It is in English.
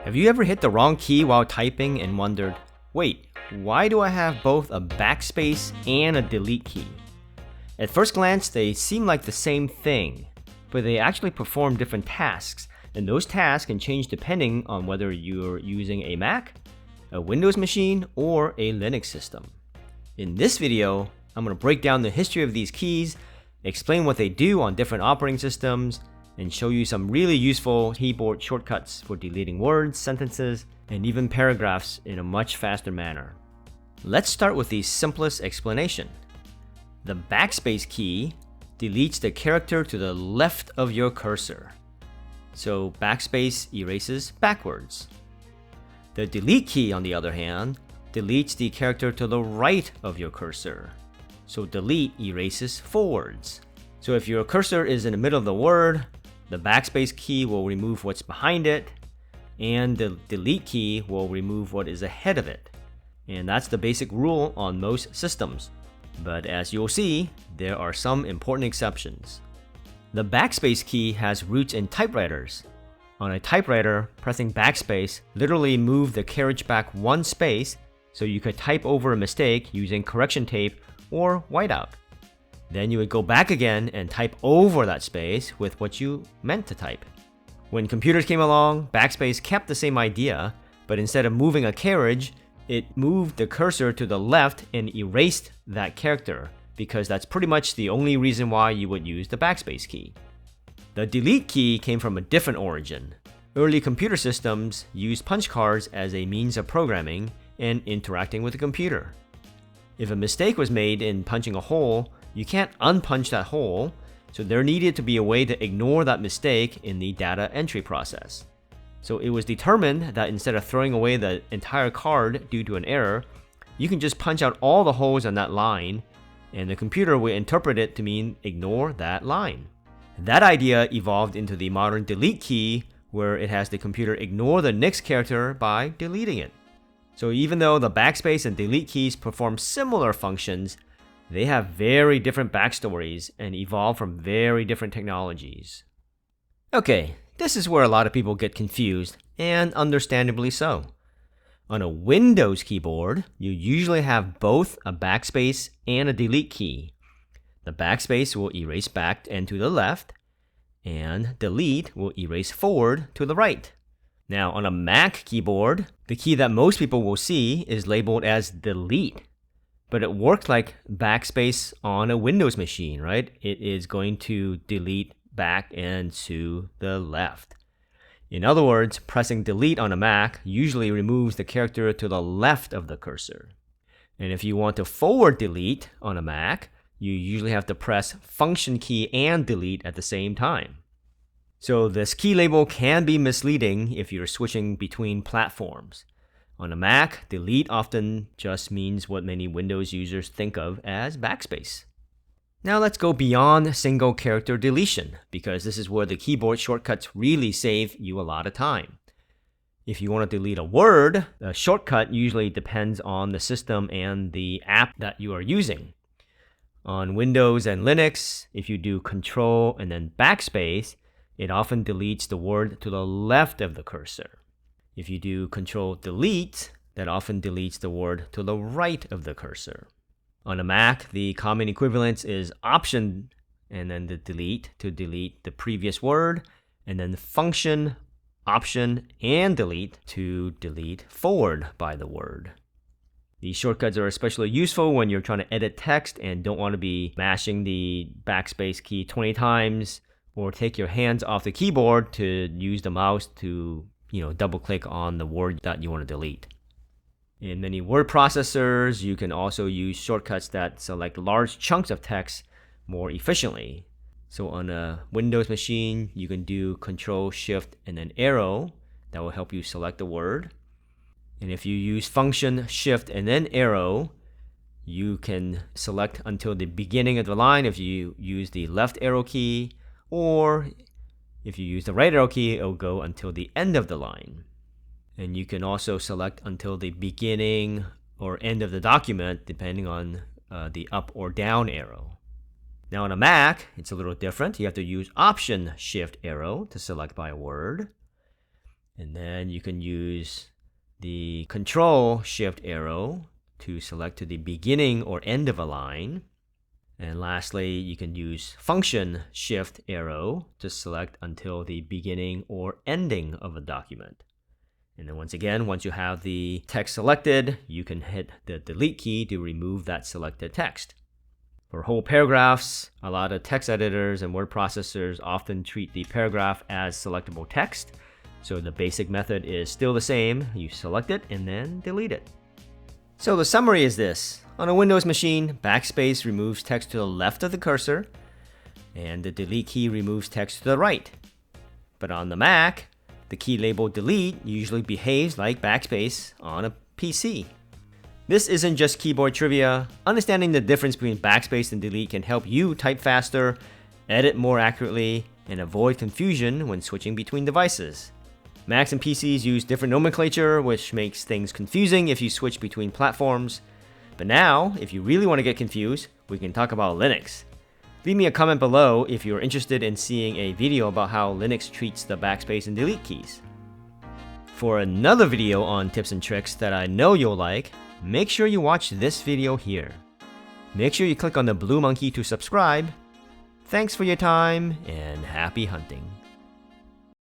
Have you ever hit the wrong key while typing and wondered, wait, why do I have both a backspace and a delete key? At first glance, they seem like the same thing, but they actually perform different tasks, and those tasks can change depending on whether you're using a Mac, a Windows machine, or a Linux system. In this video, I'm going to break down the history of these keys, explain what they do on different operating systems, and show you some really useful keyboard shortcuts for deleting words, sentences, and even paragraphs in a much faster manner. Let's start with the simplest explanation. The backspace key deletes the character to the left of your cursor. So backspace erases backwards. The delete key, on the other hand, deletes the character to the right of your cursor. So delete erases forwards. So if your cursor is in the middle of the word, the backspace key will remove what's behind it, and the delete key will remove what is ahead of it. And that's the basic rule on most systems. But as you'll see, there are some important exceptions. The backspace key has roots in typewriters. On a typewriter, pressing backspace literally moved the carriage back one space so you could type over a mistake using correction tape or whiteout. Then you would go back again and type over that space with what you meant to type. When computers came along, backspace kept the same idea, but instead of moving a carriage, it moved the cursor to the left and erased that character, because that's pretty much the only reason why you would use the backspace key. The delete key came from a different origin. Early computer systems used punch cards as a means of programming and interacting with the computer. If a mistake was made in punching a hole, you can't unpunch that hole, so there needed to be a way to ignore that mistake in the data entry process. So it was determined that instead of throwing away the entire card due to an error, you can just punch out all the holes on that line, and the computer will interpret it to mean ignore that line. That idea evolved into the modern delete key, where it has the computer ignore the next character by deleting it. So even though the backspace and delete keys perform similar functions, they have very different backstories and evolve from very different technologies. Okay, this is where a lot of people get confused, and understandably so. On a Windows keyboard, you usually have both a backspace and a delete key. The backspace will erase back and to the left, and delete will erase forward to the right. Now, on a Mac keyboard, the key that most people will see is labeled as delete. But it works like backspace on a Windows machine, right? It is going to delete back and to the left. In other words, pressing delete on a Mac usually removes the character to the left of the cursor. And if you want to forward delete on a Mac, you usually have to press function key and delete at the same time. So this key label can be misleading if you're switching between platforms. On a Mac, delete often just means what many Windows users think of as backspace. Now let's go beyond single character deletion, because this is where the keyboard shortcuts really save you a lot of time. If you want to delete a word, the shortcut usually depends on the system and the app that you are using. On Windows and Linux, if you do Control and then backspace, it often deletes the word to the left of the cursor. If you do Control Delete, that often deletes the word to the right of the cursor. On a Mac, the common equivalence is Option and then the delete to delete the previous word, and then Function, Option, and Delete to delete forward by the word. These shortcuts are especially useful when you're trying to edit text and don't want to be mashing the backspace key 20 times, or take your hands off the keyboard to use the mouse to double click on the word that you want to delete. In many word processors, you can also use shortcuts that select large chunks of text more efficiently. So on a Windows machine, you can do Control, Shift, and then arrow. That will help you select the word. And if you use Function, Shift, and then arrow, you can select until the beginning of the line if you use the left arrow key, or if you use the right arrow key, it will go until the end of the line. And you can also select until the beginning or end of the document, depending on the up or down arrow. Now on a Mac, it's a little different. You have to use Option Shift arrow to select by a word. And then you can use the Control Shift arrow to select to the beginning or end of a line. And lastly, you can use Function Shift arrow to select until the beginning or ending of a document. And then once again, once you have the text selected, you can hit the Delete key to remove that selected text. For whole paragraphs, a lot of text editors and word processors often treat the paragraph as selectable text. So the basic method is still the same. You select it and then delete it. So the summary is this. On a Windows machine, Backspace removes text to the left of the cursor, and the Delete key removes text to the right. But on the Mac, the key labeled Delete usually behaves like Backspace on a PC. This isn't just keyboard trivia. Understanding the difference between Backspace and Delete can help you type faster, edit more accurately, and avoid confusion when switching between devices. Macs and PCs use different nomenclature, which makes things confusing if you switch between platforms. But now, if you really want to get confused, we can talk about Linux. Leave me a comment below if you're interested in seeing a video about how Linux treats the Backspace and Delete keys. For another video on tips and tricks that I know you'll like, make sure you watch this video here. Make sure you click on the blue monkey to subscribe. Thanks for your time, and happy hunting.